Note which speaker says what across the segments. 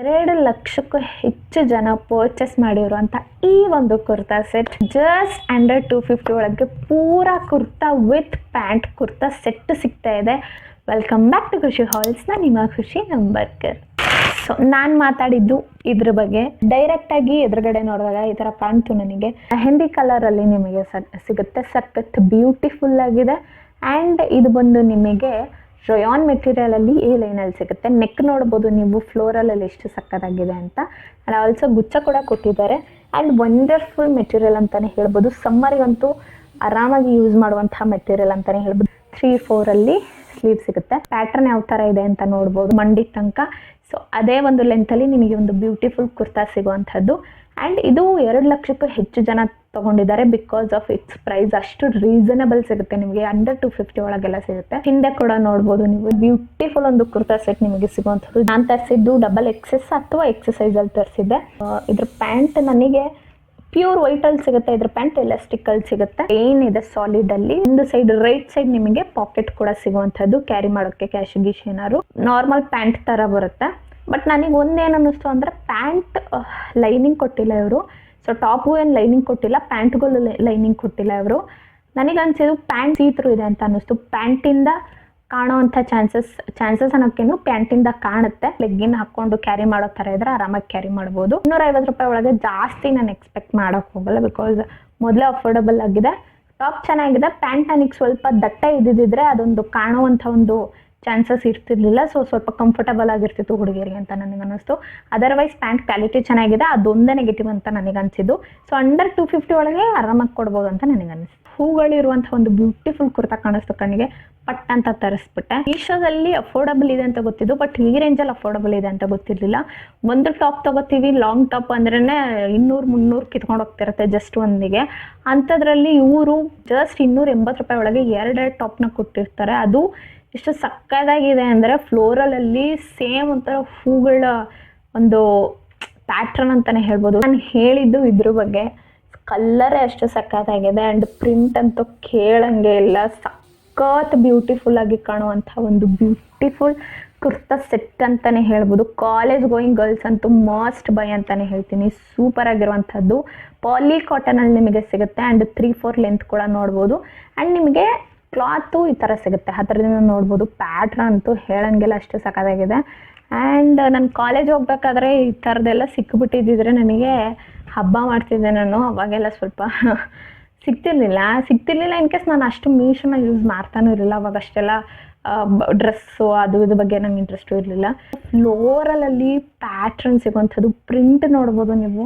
Speaker 1: 2,00,000ಕ್ಕೂ ಹೆಚ್ಚು ಜನ ಪರ್ಚೇಸ್ ಮಾಡಿರುವಂಥ ಈ ಒಂದು ಕುರ್ತಾ ಸೆಟ್ ಜಸ್ಟ್ ಅಂಡರ್ 250 ಒಳಗೆ ಪೂರಾ kurta with pant kurta set ಸಿಗ್ತಾ ಇದೆ. ವೆಲ್ಕಮ್ ಬ್ಯಾಕ್ ಟು ಖುಷಿ ಹಾಲ್ಸ್. ನಾನು ನಿಮ್ಮ ಖುಷಿ ನಂಬರ್ಕರ್. ಸೊ ನಾನು ಮಾತಾಡಿದ್ದು ಇದ್ರ ಬಗ್ಗೆ. ಡೈರೆಕ್ಟಾಗಿ ಎದುರುಗಡೆ ನೋಡಿದಾಗ ಈ ಥರ ಕಾಣ್ತು ನನಗೆ. ಮೆಹಂದಿ ಕಲರಲ್ಲಿ ನಿಮಗೆ ಸಿಗುತ್ತೆ. ಸಖತ್ ಬ್ಯೂಟಿಫುಲ್ ಆಗಿದೆ. ಆ್ಯಂಡ್ ಇದು ಬಂದು ನಿಮಗೆ ರಯಾನ್ ಮೆಟೀರಿಯಲಲ್ಲಿ ಈ ಲೈನಲ್ಲಿ ಸಿಗುತ್ತೆ. ನೆಕ್ ನೋಡ್ಬೋದು ನೀವು ಫ್ಲೋರಲಲ್ಲಿ ಎಷ್ಟು ಸಕ್ಕತ್ತಾಗಿದೆ ಅಂತ. ಆ್ಯಂಡ್ ಆಲ್ಸೋ ಗುಚ್ಚ ಕೂಡ ಕೊಟ್ಟಿದ್ದಾರೆ. ಆ್ಯಂಡ್ ವಂಡರ್ಫುಲ್ ಮೆಟೀರಿಯಲ್ ಅಂತಲೇ ಹೇಳ್ಬೋದು. ಸಮ್ಮರಿಗಂತೂ ಆರಾಮಾಗಿ ಯೂಸ್ ಮಾಡುವಂಥ ಮೆಟೀರಿಯಲ್ ಅಂತಲೇ ಹೇಳ್ಬೋದು. 3/4 ಸ್ಲೀವ್ ಸಿಗುತ್ತೆ. ಪ್ಯಾಟ್ರನ್ ಯಾವ ಥರ ಇದೆ ಅಂತ ನೋಡ್ಬೋದು ಮಂಡಿ ತನಕ. ಸೊ ಅದೇ ಒಂದು ಲೆಂತಲ್ಲಿ ನಿಮಗೆ ಒಂದು ಬ್ಯೂಟಿಫುಲ್ ಕುರ್ತಾ ಸಿಗುವಂಥದ್ದು. ಆ್ಯಂಡ್ ಇದು 2,00,000ಕ್ಕೂ ಹೆಚ್ಚು ಜನ ತೊಗೊಂಡಿದ್ದಾರೆ ಬಿಕಾಸ್ ಆಫ್ ಇಟ್ಸ್ ಪ್ರೈಸ್. ಅಷ್ಟು ರೀಸನಬಲ್ ಸಿಗುತ್ತೆ ನಿಮಗೆ. ಅಂಡರ್ 250 ಒಳಗೆಲ್ಲ ಸಿಗುತ್ತೆ. ಹಿಂದೆ ಕೂಡ ನೋಡ್ಬೋದು ನೀವು. ಬ್ಯೂಟಿಫುಲ್ ಒಂದು ಕುರ್ತಾ ಸೆಟ್ ನಿಮಗೆ ಸಿಗುವಂಥದ್ದು. ನಾನು ತರಿಸಿದ್ದು XS ಅಥವಾ XS ತರಿಸಿದ್ದೆ. ಇದ್ರ ಪ್ಯಾಂಟ್ ನನಗೆ ಪ್ಯೂರ್ ವೈಟಲ್ಲಿ ಸಿಗುತ್ತೆ. ಇದ್ರ ಪ್ಯಾಂಟ್ ಎಲಾಸ್ಟಿಕಲ್ಲಿ ಸಿಗುತ್ತೆ. ಏನಿದೆ ಸಾಲಿಡಲ್ಲಿ. ಒಂದು ಸೈಡ್ ರೈಟ್ ಸೈಡ್ ನಿಮಗೆ ಪಾಕೆಟ್ ಕೂಡ ಸಿಗುವಂಥದ್ದು. ಕ್ಯಾರಿ ಮಾಡೋಕ್ಕೆ ಕ್ಯಾಶ್ ಗೀಶ್ ಏನಾದ್ರು. ನಾರ್ಮಲ್ ಪ್ಯಾಂಟ್ ಥರ ಬರುತ್ತೆ. ಬಟ್ ನನಗೆ ಒಂದೇನು ಅನ್ನಿಸ್ತು ಅಂದರೆ ಪ್ಯಾಂಟ್ ಲೈನಿಂಗ್ ಕೊಟ್ಟಿಲ್ಲ ಇವರು. ಸೊ ಟಾಪು ಏನು ಲೈನಿಂಗ್ ಕೊಟ್ಟಿಲ್ಲ, ಪ್ಯಾಂಟ್ಗಳು ಲೈನಿಂಗ್ ಕೊಟ್ಟಿಲ್ಲ ಇವರು. ನನಗನ್ಸಿದ್ದು ಪ್ಯಾಂಟ್ ಸೀತ್ರು ಇದೆ ಅಂತ ಅನ್ನಿಸ್ತು. ಪ್ಯಾಂಟಿಂದ ಕಾಣೋವಂಥ ಚಾನ್ಸಸ್ ಅನ್ನೋಕ್ಕೇನು ಪ್ಯಾಂಟಿಂದ ಕಾಣುತ್ತೆ. ಲೆಗ್ಗಿನ್ ಹಾಕ್ಕೊಂಡು ಕ್ಯಾರಿ ಮಾಡೋ ಥರ ಇದ್ರೆ ಆರಾಮಾಗಿ ಕ್ಯಾರಿ ಮಾಡ್ಬೋದು. 250 ರೂಪಾಯಿ ಒಳಗೆ ಜಾಸ್ತಿ ನಾನು ಎಕ್ಸ್ಪೆಕ್ಟ್ ಮಾಡೋಕ್ಕೆ ಹೋಗಲ್ಲ ಬಿಕಾಸ್ ಮೊದಲೇ ಅಫೋರ್ಡಬಲ್ ಆಗಿದೆ. ಟಾಪ್ ಚೆನ್ನಾಗಿದೆ. ಪ್ಯಾಂಟ್ ನನಗೆ ಸ್ವಲ್ಪ ದಟ್ಟ ಇದ್ದಿದ್ದರೆ ಅದೊಂದು ಕಾಣುವಂಥ ಒಂದು ಚಾನ್ಸಸ್ ಇರ್ತಿರ್ಲಿಲ್ಲ. ಸೊ ಸ್ವಲ್ಪ ಕಂಫರ್ಟಬಲ್ ಆಗಿರ್ತಿತ್ತು ಹುಡುಗಿಯರಿಗೆ ಅಂತ ನನಗೆ ಅನ್ನಿಸ್ತು. ಅದರ್ವೈಸ್ ಪ್ಯಾಂಟ್ ಕ್ವಾಲಿಟಿ ಚೆನ್ನಾಗಿದೆ. ಅದೊಂದೇ ನೆಗೆಟಿವ್ ಅಂತ ನನಗೆ ಅನಿಸಿದ್ದು. ಸೊ ಅಂಡರ್ 250 ಒಳಗೆ ಆರಾಮಾಗಿ ಕೊಡ್ಬೋದು ಅಂತ ನನಗೆ ಅನಿಸ್ತು. ಹೂಗಳಿರುವಂಥ ಒಂದು ಬ್ಯೂಟಿಫುಲ್ ಕುರ್ತಾ ಕಾಣಿಸ್ತು ಕಣ್ಣಿಗೆ. ಪಟ್ ಅಂತ ತರಿಸ್ಬಿಟ್ಟೆ. ಮೀಶೋದಲ್ಲಿ ಅಫೋರ್ಡಬಲ್ ಇದೆ ಅಂತ ಗೊತ್ತಿದ್ದು, ಬಟ್ ಈ ರೇಂಜಲ್ಲಿ ಅಫೋರ್ಡಬಲ್ ಇದೆ ಅಂತ ಗೊತ್ತಿರಲಿಲ್ಲ. ಒಂದು ಟಾಪ್ ತೊಗೋತೀವಿ, ಲಾಂಗ್ ಟಾಪ್ ಅಂದ್ರೇ 200-300 ಕಿತ್ಕೊಂಡು ಹೋಗ್ತಿರುತ್ತೆ ಜಸ್ಟ್ ಒಂದಿಗೆ. ಅಂಥದ್ರಲ್ಲಿ ಇವರು ಜಸ್ಟ್ 280 ರೂಪಾಯಿ ಒಳಗೆ 2 ಟಾಪ್ನ ಕೊಟ್ಟಿರ್ತಾರೆ. ಅದು ಎಷ್ಟು ಸಕ್ಕತ್ತಾಗಿದೆ ಅಂದರೆ ಫ್ಲೋರಲಲ್ಲಿ ಸೇಮ್ ಒಂಥರ ಹೂಗಳ ಒಂದು ಪ್ಯಾಟ್ರನ್ ಅಂತಲೇ ಹೇಳ್ಬೋದು. ನಾನು ಹೇಳಿದ್ದು ಇದ್ರ ಬಗ್ಗೆ. ಕಲ್ಲರೇ ಅಷ್ಟು ಸಕ್ಕತ್ತಾಗಿದೆ. ಆ್ಯಂಡ್ ಪ್ರಿಂಟ್ ಅಂತೂ ಕೇಳಂಗೆ ಇಲ್ಲ. ಸಖತ್ ಬ್ಯೂಟಿಫುಲ್ ಆಗಿ ಕಾಣುವಂಥ ಒಂದು ಬ್ಯೂಟಿಫುಲ್ ಕುರ್ತಾ ಸೆಟ್ ಅಂತಲೇ ಹೇಳ್ಬೋದು. ಕಾಲೇಜ್ ಗೋಯಿಂಗ್ ಗರ್ಲ್ಸ್ ಅಂತೂ ಮಸ್ಟ್ ಬೈ ಅಂತಲೇ ಹೇಳ್ತೀನಿ. ಸೂಪರ್ ಆಗಿರುವಂಥದ್ದು. ಪಾಲಿ ಕಾಟನಲ್ಲಿ ನಿಮಗೆ ಸಿಗುತ್ತೆ. ಆ್ಯಂಡ್ 3/4 ಲೆಂತ್ ಕೂಡ ನೋಡ್ಬೋದು. ಆ್ಯಂಡ್ ನಿಮಗೆ ಕ್ಲಾತು ಈ ಥರ ಸಿಗುತ್ತೆ. ಹತ್ತಿರದಿಂದ ನೋಡ್ಬೋದು. ಪ್ಯಾಟ್ರನ್ ಅಂತೂ ಹೇಳಂಗಿಲ್ಲ, ಅಷ್ಟು ಸಕ್ಕತ್ತಾಗಿದೆ. ಆ್ಯಂಡ್ ನಾನು ಕಾಲೇಜ್ ಹೋಗ್ಬೇಕಾದ್ರೆ ಈ ಥರದ್ದೆಲ್ಲ ಸಿಕ್ಕಿಬಿಟ್ಟಿದ್ದಿದ್ರೆ ನನಗೆ ಹಬ್ಬ ಮಾಡ್ತಿದ್ದೆ ನಾನು. ಅವಾಗೆಲ್ಲ ಸ್ವಲ್ಪ ಸಿಗ್ತಿರ್ಲಿಲ್ಲ. ಇನ್ ಕೇಸ್ ನಾನು ಅಷ್ಟು ಮೀಶೋನ ಯೂಸ್ ಮಾಡ್ತಾನೂ ಇರಲಿಲ್ಲ. ಅವಾಗ ಅಷ್ಟೆಲ್ಲ ಡ್ರೆಸ್ಸು ಅದು ಇದ್ರ ಬಗ್ಗೆ ನಂಗೆ ಇಂಟ್ರೆಸ್ಟು ಇರಲಿಲ್ಲ. ಫ್ಲೋರಲಲ್ಲಿ ಪ್ಯಾಟ್ರನ್ ಸಿಗುವಂಥದ್ದು. ಪ್ರಿಂಟ್ ನೋಡ್ಬೋದು ನೀವು.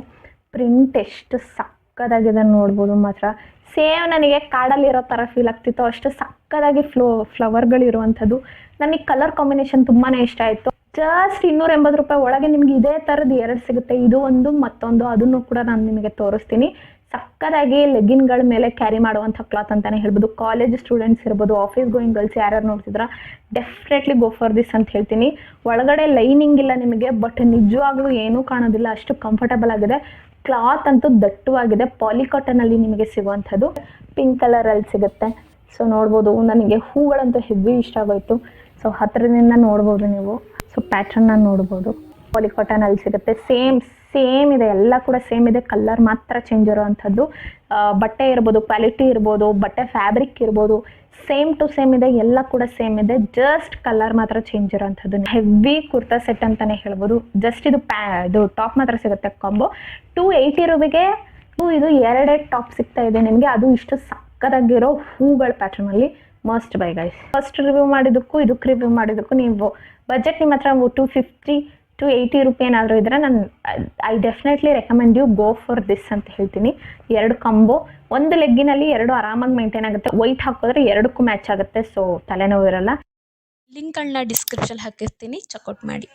Speaker 1: ಪ್ರಿಂಟ್ ಎಷ್ಟು ಸಕ್ಕತ್ತಾಗಿದೆ ನೋಡ್ಬೋದು ಮಾತ್ರ. ಸೇಮ್ ನನಗೆ ಕಾಡಲ್ಲಿರೋ ಥರ ಫೀಲ್ ಆಗ್ತಿತ್ತು. ಅಷ್ಟು ಸಕ್ಕತ್ತಾಗಿ ಫ್ಲವರ್ಗಳಿರುವಂಥದ್ದು. ನನಗೆ ಕಲರ್ ಕಾಂಬಿನೇಷನ್ ತುಂಬಾ ಇಷ್ಟ ಆಯಿತು. ಜಸ್ಟ್ 280 ರೂಪಾಯಿ ಒಳಗೆ ನಿಮ್ಗೆ ಇದೇ ಥರದ್ದು 2 ಸಿಗುತ್ತೆ. ಇದು ಒಂದು ಮತ್ತೊಂದು. ಅದನ್ನು ಕೂಡ ನಾನು ನಿಮಗೆ ತೋರಿಸ್ತೀನಿ. ಸಕ್ಕತ್ತಾಗಿ ಲೆಗ್ಗಿನ್ಗಳ ಮೇಲೆ ಕ್ಯಾರಿ ಮಾಡುವಂಥ ಕ್ಲಾತ್ ಅಂತಲೇ ಹೇಳ್ಬೋದು. ಕಾಲೇಜ್ ಸ್ಟೂಡೆಂಟ್ಸ್ ಇರ್ಬೋದು, ಆಫೀಸ್ ಗೋಯಿಂಗ್ ಗರ್ಲ್ಸ್ ಯಾರ್ಯಾರು ನೋಡ್ತಿದ್ರ ಡೆಫಿನೆಟ್ಲಿ ಗೋ ಫಾರ್ ದಿಸ್ ಅಂತ ಹೇಳ್ತೀನಿ. ಒಳಗಡೆ ಲೈನಿಂಗ್ ಇಲ್ಲ ನಿಮಗೆ, ಬಟ್ ನಿಜವಾಗ್ಲೂ ಏನೂ ಕಾಣೋದಿಲ್ಲ. ಅಷ್ಟು ಕಂಫರ್ಟಬಲ್ ಆಗಿದೆ. ಕ್ಲಾತ್ ಅಂತೂ ದಟ್ಟವಾಗಿದೆ. ಪಾಲಿಕಾಟನಲ್ಲಿ ನಿಮಗೆ ಸಿಗುವಂಥದ್ದು. ಪಿಂಕ್ ಕಲರಲ್ಲಿ ಸಿಗುತ್ತೆ. ಸೊ ನೋಡ್ಬೋದು. ನನಗೆ ಹೂಗಳಂತೂ ಹೆವಿ ಇಷ್ಟ ಆಗೋಯ್ತು. ಸೊ ಹತ್ತಿರದಿಂದ ನೋಡ್ಬೋದು ನೀವು. ಸೊ ಪ್ಯಾಟ್ರನ್ನ ನೋಡ್ಬೋದು. ಪಾಲಿಕಾಟನಲ್ಲಿ ಸಿಗುತ್ತೆ. ಸೇಮ್ ಇದೆ. ಎಲ್ಲ ಕೂಡ ಸೇಮ್ ಇದೆ. ಕಲರ್ ಮಾತ್ರ ಚೇಂಜ್ ಇರೋವಂಥದ್ದು. ಬಟ್ಟೆ ಇರ್ಬೋದು, ಕ್ವಾಲಿಟಿ ಇರ್ಬೋದು, ಬಟ್ಟೆ ಫ್ಯಾಬ್ರಿಕ್ ಇರ್ಬೋದು, ಸೇಮ್ ಟು ಸೇಮ್ ಇದೆ. ಎಲ್ಲ ಕೂಡ ಸೇಮ್ ಇದೆ. ಜಸ್ಟ್ ಕಲರ್ ಮಾತ್ರ ಚೇಂಜ್ ಇರೋವಂಥದ್ದು. ಹೆವಿ ಕುರ್ತಾ ಸೆಟ್ ಅಂತಲೇ ಹೇಳ್ಬೋದು. ಜಸ್ಟ್ ಇದು ಟಾಪ್ ಮಾತ್ರ ಸಿಗುತ್ತೆ ಕಾಂಬೋ. 280 ರೂಪಾಯಿಗೆ ಇದು 2 ಟಾಪ್ ಸಿಗ್ತಾ ಇದೆ ನಿಮಗೆ. ಅದು ಇಷ್ಟು ಸಕ್ಕತ್ತಾಗಿರೋ ಹೂಗಳ ಪ್ಯಾಟ್ರನಲ್ಲಿ. Must buy guys. First review ಮಾಡಿದ್ದಕ್ಕೂ ಇದಕ್ಕೆ ರಿವ್ಯೂ ಮಾಡಿದ್ದಕ್ಕೂ ನೀವು ಬಜೆಟ್ ನಿಮ್ಮ ಹತ್ರ 250-280 ರೂಪಾಯಿ ಏನಾದರೂ ಇದ್ದರೆ ನಾನು I definitely recommend you go for this ಅಂತ ಹೇಳ್ತೀನಿ. 2 ಕಾಂಬೋ. ಒಂದು ಲೆಗ್ಗಿನಲ್ಲಿ 2 ಆರಾಮಾಗಿ ಮೇಂಟೈನ್ ಆಗುತ್ತೆ. ವೈಟ್ ಹಾಕಿದ್ರೆ 2ಕ್ಕೂ ಮ್ಯಾಚ್ ಆಗುತ್ತೆ. ಸೊ ತಲೆನೋವು ಇರಲ್ಲ.
Speaker 2: ಲಿಂಕ್ಗಳನ್ನ ಡಿಸ್ಕ್ರಿಪ್ಷನ್ ಹಾಕಿರ್ತೀನಿ, ಚೆಕ್ಔಟ್ ಮಾಡಿ.